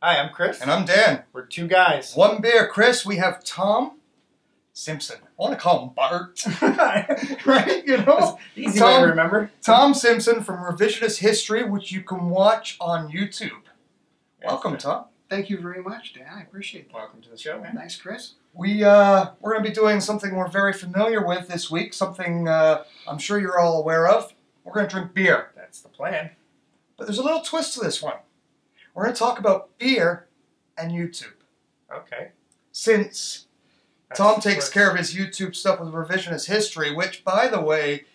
Hi, I'm Chris. And I'm Dan. We're two guys. One beer. Chris, we have Tom Simpson. I want to call him Bart. Right? You know? Easy way to remember. Tom Simpson from Revisionist History, which you can watch on YouTube. Welcome, Tom. Thank you very much, Dan. I appreciate that. Welcome to the show, man. Thanks, Chris. We're going to be doing something we're very familiar with this week, something I'm sure you're all aware of. We're going to drink beer. That's the plan. But there's a little twist to this one. We're going to talk about beer and YouTube. Okay. Since Tom takes care of his YouTube stuff with Revisionist History, which, by the way,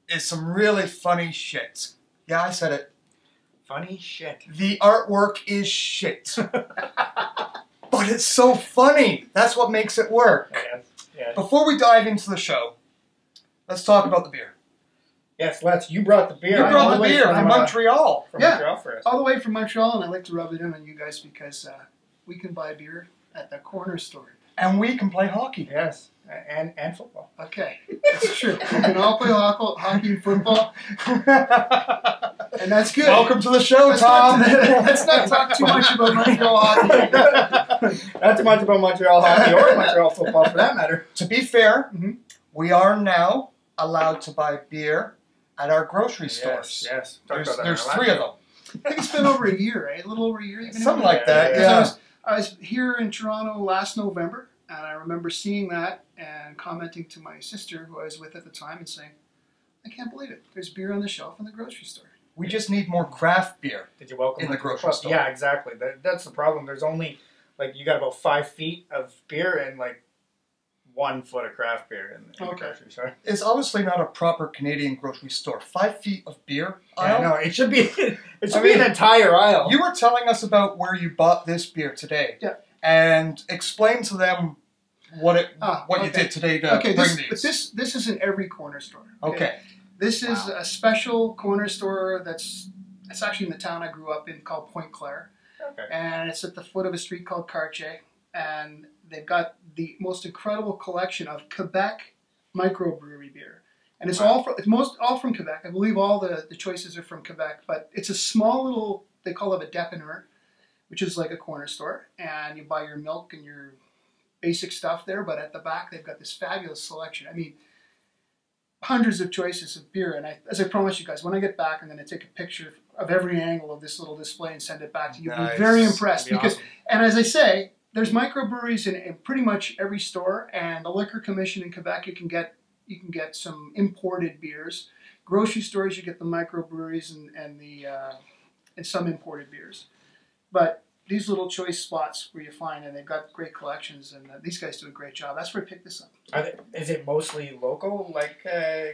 is some really funny shit. Yeah, I said it. Funny shit. The artwork is shit. But it's so funny. That's what makes it work. Yes. Before we dive into the show, let's talk about the beer. Yes, let's. You brought the beer. You brought the beer from Montreal. From Montreal for us. All the way from Montreal, and I like to rub it in on you guys because we can buy beer at the corner store. And we can play hockey. Yes, and football. Okay, that's true. We can all play hockey and football, and that's good. Welcome to the show, Tom. Let's not talk too much about Montreal hockey. Not too much about Montreal hockey or Montreal football, for that matter. To be fair, we are now allowed to buy beer at our grocery stores. Yes. There's three of them. I think it's been over a year, right? A little over a year. Something like that, yeah. I was here in Toronto last November, and I remember seeing that and commenting to my sister, who I was with at the time, and saying, I can't believe it. There's beer on the shelf in the grocery store. We just need more craft beer. Did you welcome in the grocery store? Yeah, exactly. That's the problem. There's only, you got about 5 feet of beer and, 1 foot of craft beer in the grocery store. It's obviously not a proper Canadian grocery store. 5 feet of beer aisle? No, it should be. It should be an entire aisle. You were telling us about where you bought this beer today. Yeah. And explain to them what you did today to bring these. But this is in every corner store. Okay. This is a special corner store that's actually in the town I grew up in called Pointe Claire. Okay. And it's at the foot of a street called Cartier. And they've got the most incredible collection of Quebec microbrewery beer. And it's all from Quebec. I believe all the choices are from Quebec. But it's a small little, they call it a dépanneur, which is like a corner store. And you buy your milk and your basic stuff there. But at the back, they've got this fabulous selection. I mean, hundreds of choices of beer. And as I promised you guys, when I get back, I'm going to take a picture of every angle of this little display and send it back to you. You'll be very impressed. Because, awesome. And as I say, there's microbreweries in pretty much every store, and the Liquor Commission in Quebec, you can get some imported beers. Grocery stores, you get the microbreweries and some imported beers. But these little choice spots where you find, and they've got great collections, and these guys do a great job. That's where I picked this up. Is it mostly local,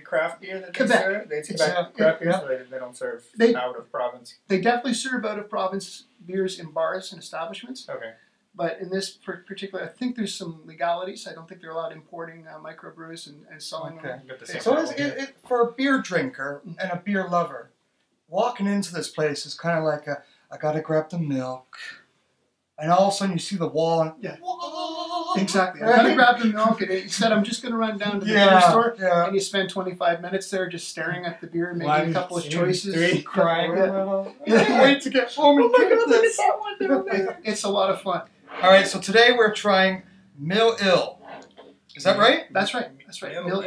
craft beer that Quebec. they serve? It's Quebec craft beer, so they don't serve out of province? They definitely serve out of province beers in bars and establishments. Okay. But in this particular, I think there's some legalities. I don't think they're allowed importing microbrews and selling them. So for a beer drinker and a beer lover, walking into this place is kind of like I gotta grab the milk. And all of a sudden you see the wall and... Yeah. Exactly. I gotta grab the milk, and instead I'm just gonna run down to the beer store, and you spend 25 minutes there just staring at the beer and making a couple of choices. Crying. I can't wait to get home and get this. It's a lot of fun. All right, so today we're trying Mille. Is that right? That's right. That's right. Mille.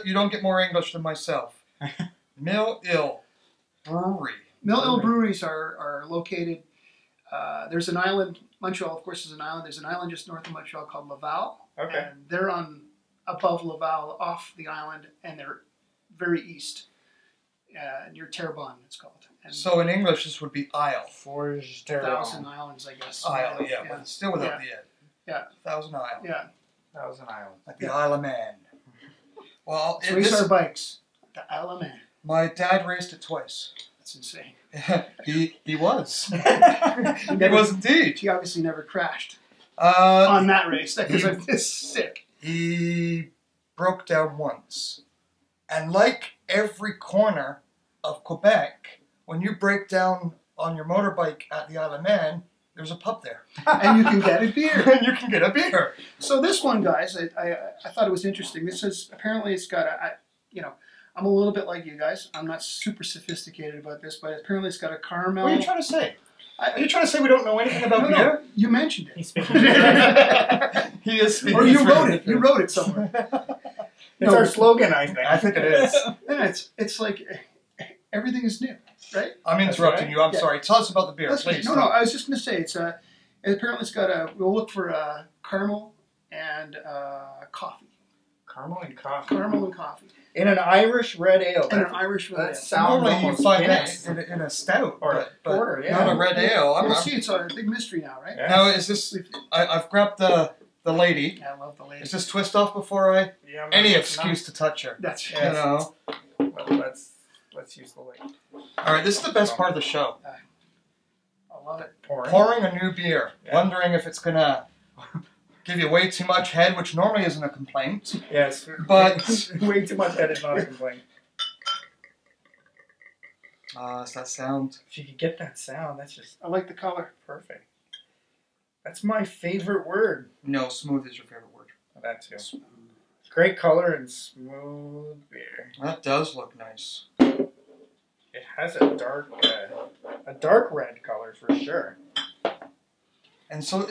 You don't get more English than myself. Mille Brewery. Mille breweries are located. There's an island. Montreal, of course, is an island. There's an island just north of Montreal called Laval. Okay. And they're above Laval, off the island, and they're very east, near Terrebonne, it's called. And so in English, this would be Isle. Forge Thousand Islands, I guess. Isle, yeah, but still without the end. Yeah. Thousand Isle. Yeah. Thousand Island. Like the Isle of Man. Well, so race our bikes. The Isle of Man. My dad raced it twice. That's insane. he was. He was indeed. He obviously never crashed on that race because it's sick. He broke down once. And like every corner of Quebec, when you break down on your motorbike at the Isle of Man, there's a pub there. And you can get a beer. And you can get a beer. So this one, guys, I thought it was interesting. This is, apparently it's got I'm a little bit like you guys. I'm not super sophisticated about this, but apparently it's got a caramel. What are you trying to say? Are you trying to say we don't know anything about No, beer? you mentioned it. He's speaking. He is speaking. Or you truth. wrote it. You wrote it somewhere. It's our slogan, I think. I think it is. Yeah, it's like everything is new, right? I'm interrupting right. you. I'm Yeah. sorry. Tell us about the beer, That's okay. please. No, I was just going to say apparently it's got we'll look for caramel and coffee. Caramel and coffee. Caramel and coffee. In an Irish red ale. And an Irish red ale. That sounds Normally you almost find Guinness. that in a stout Or but, a porter, yeah. not a red ale. We'll see. It's a big mystery now, right? Yeah. Now is this? I've grabbed the lady. Yeah, I love the lady. Is this twist off before I? Yeah, Any it's excuse to touch her. That's You Yeah. know. not- well, let's use the lid. All right. This is the best part of the show. I love it. Pouring a new beer, Yeah. wondering if it's gonna give you way too much head, which normally isn't a complaint. Yes, But- way too much head is not a complaint. It's that sound. If you could get that sound, that's just I like the color. perfect. That's my favorite word. No, smooth is your favorite word. That too. Great color and smooth beer. That does look nice. It has a dark red color for sure. And so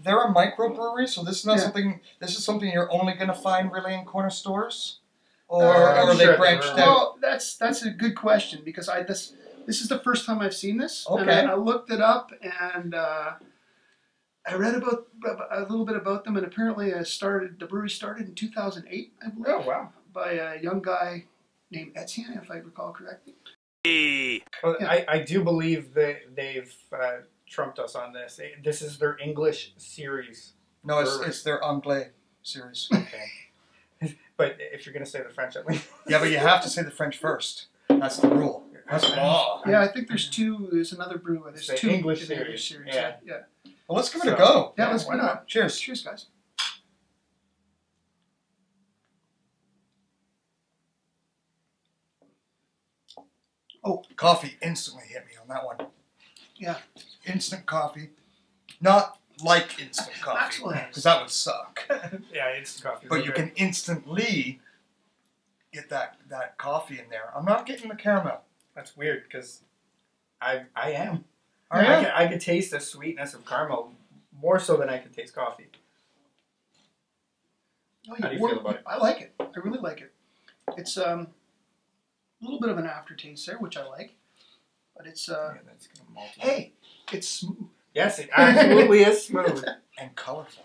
they're a microbrewery, so this is not Yeah. something. This is something you're only going to find really in corner stores, or I'm are they sure branched they're- out? Well, that's a good question because this is the first time I've seen this. And Okay. I looked it up and I read about a little bit about them, and apparently the brewery started in 2008, I believe, Oh wow. by a young guy named Etienne, if I recall correctly. Well, Yeah. I do believe that they've trumped us on this. This is their English series. No, it's their Anglais series. Okay. But if you're gonna say the French at least. Yeah, but you have to say the French first. That's the rule. That's law. Yeah, I think there's another brew. There's The two English in the English series. series. Yeah. Yeah. Well, let's give it So- a go. Yeah, let's why do not? that. Cheers. Cheers, guys. Oh, coffee instantly hit me on that one. Yeah. Instant coffee. Not like instant coffee, Excellent. because that would suck. Yeah, it's coffee. But you can instantly get that coffee in there. I'm not getting the caramel. That's weird because I am. Are ya? I can taste the sweetness of caramel more so than I can taste coffee. Oh, How do you feel about it? I like it. I really like it. It's a little bit of an aftertaste there, which I like. But it's Yeah, that's kind of malty. hey, it's smooth. Yes, it absolutely is smooth. And colorful.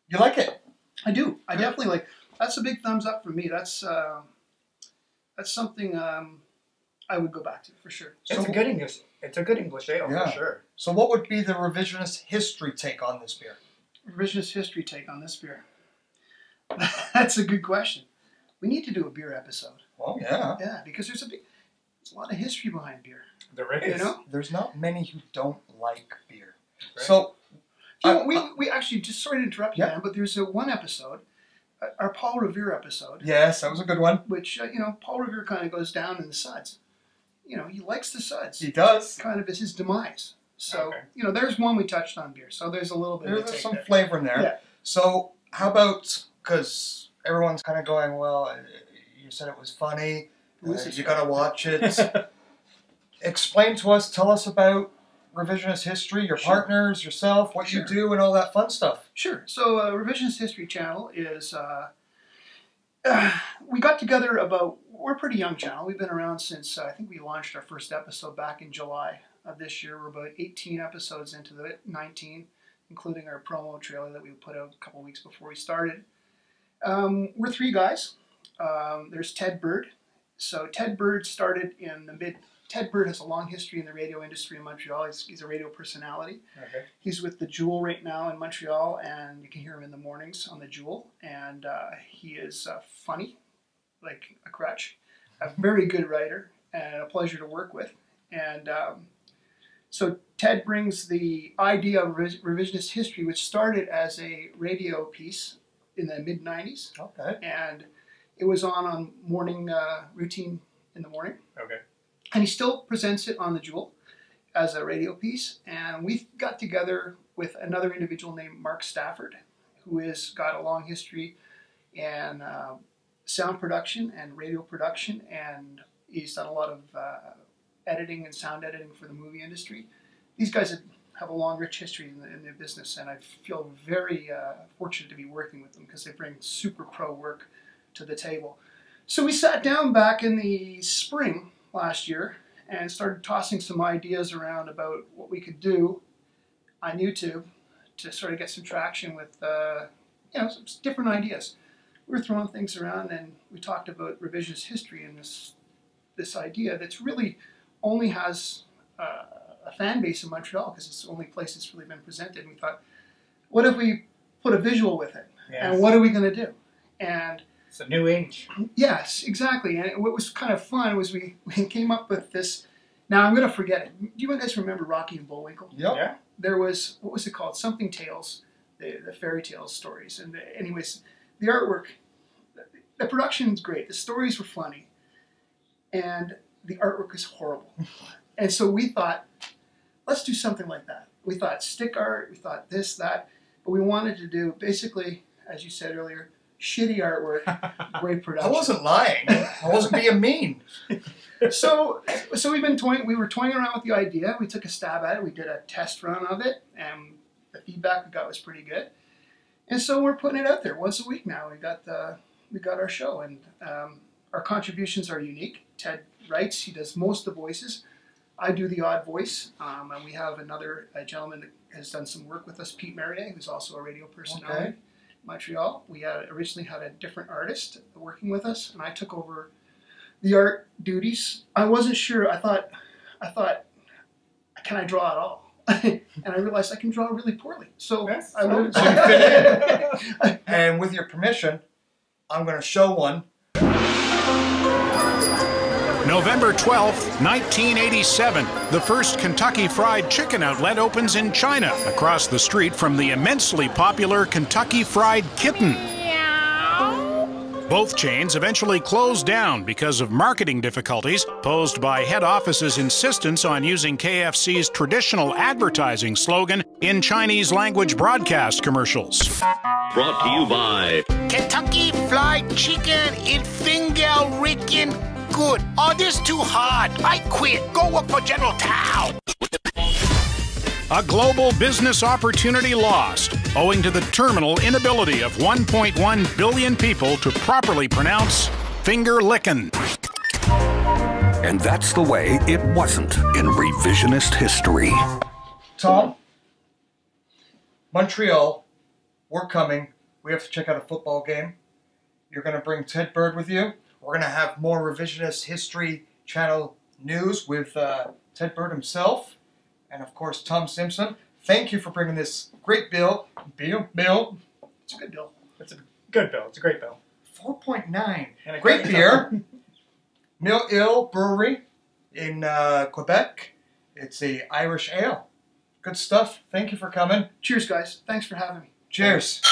You like it? I do. I definitely like. That's a big thumbs up for me. That's something I would go back to for sure. It's a good English. It's a good English ale Yeah. for sure. So what would be the revisionist history take on this beer? Revisionist history take on this beer. That's a good question. We need to do a beer episode. Well, yeah. Yeah, because there's a lot of history behind beer. There is. You know? There's not many who don't like beer. Right. So, You know, we actually, just sorry to interrupt you, Yeah. man, but there's one episode, our Paul Revere episode, yes, that was a good one. which, Paul Revere kind of goes down in the suds. He likes the suds. He does. Kind of is his demise. So, Okay. there's one we touched on beer. So there's a little bit of a There's take some there. flavor in there. Yeah. So, how about, because everyone's kind of going, well, you said it was funny, Who is this you guy? got to watch it. Explain to us, tell us about revisionist history, your Sure. partners, yourself, what Sure. you do, and all that fun stuff. Sure. So, Revisionist History Channel is, we got together we're a pretty young channel. We've been around since, I think we launched our first episode back in July of this year. We're about 18 episodes into the 19, including our promo trailer that we put out a couple weeks before we started. We're three guys. There's Ted Bird. So Ted Bird started in Ted Bird has a long history in the radio industry in Montreal. He's a radio personality. Okay. He's with the Jewel right now in Montreal, and you can hear him in the mornings on the Jewel. And he is funny, like a crutch, a very good writer, and a pleasure to work with. And so Ted brings the idea of revisionist history, which started as a radio piece in the mid-90s, Okay. and it was on morning routine in the morning. Okay. And he still presents it on the Jewel as a radio piece. And we got together with another individual named Mark Stafford, who has got a long history in sound production and radio production. And he's done a lot of editing and sound editing for the movie industry. These guys have a long, rich history in their business, and I feel very fortunate to be working with them because they bring super pro work to the table. So we sat down back in the spring last year and started tossing some ideas around about what we could do on YouTube to sort of get some traction with some different ideas. We were throwing things around, and we talked about revisionist history and this idea that's really only has a fan base in Montreal because it's the only place it's really been presented. And we thought, what if we put a visual with it? Yes. And what are we going to do? And it's a new age. Yes, exactly. And what was kind of fun was we came up with this. Now I'm going to forget it. Do you guys remember Rocky and Bullwinkle? Yep. Yeah. There was, what was it called? Something Tales, the fairy tales stories. And anyways, the artwork, the production's great. The stories were funny. And the artwork is horrible. And so we thought, let's do something like that. We thought stick art, we thought this, that, but we wanted to do basically, as you said earlier, shitty artwork, great production. I wasn't lying. I wasn't being mean. So we were toying around with the idea. We took a stab at it. We did a test run of it, and the feedback we got was pretty good. And so we're putting it out there once a week now. We got our show, and our contributions are unique. Ted writes; he does most of the voices. I do the odd voice, and we have another gentleman that has done some work with us, Pete Merriday, who's also a radio personality. Okay. Montreal. We originally had a different artist working with us, and I took over the art duties. I wasn't sure. I thought, can I draw at all? And I realized I can draw really poorly. So yes, I would. So you fit in. And with your permission, I'm going to show one. November 12th, 1987, the first Kentucky Fried Chicken outlet opens in China, across the street from the immensely popular Kentucky Fried Kitten. Both chains eventually closed down because of marketing difficulties posed by head office's insistence on using KFC's traditional advertising slogan in Chinese language broadcast commercials. Brought to you by Kentucky Fried Chicken in finger Rican good. Oh, this too hard. I quit. Go work for General Tao. A global business opportunity lost, owing to the terminal inability of 1.1 billion people to properly pronounce finger lickin'. And that's the way it wasn't in revisionist history. Tom, Montreal, we're coming. We have to check out a football game. You're going to bring Ted Bird with you. We're going to have more Revisionist History Channel news with Ted Bird himself. And, of course, Tom Simpson. Thank you for bringing this great bill. Bill. It's a good bill. It's a good bill. It's a great bill. 4.9. And a great beer. Mille Brewery in Quebec. It's a Irish ale. Good stuff. Thank you for coming. Cheers, guys. Thanks for having me. Cheers.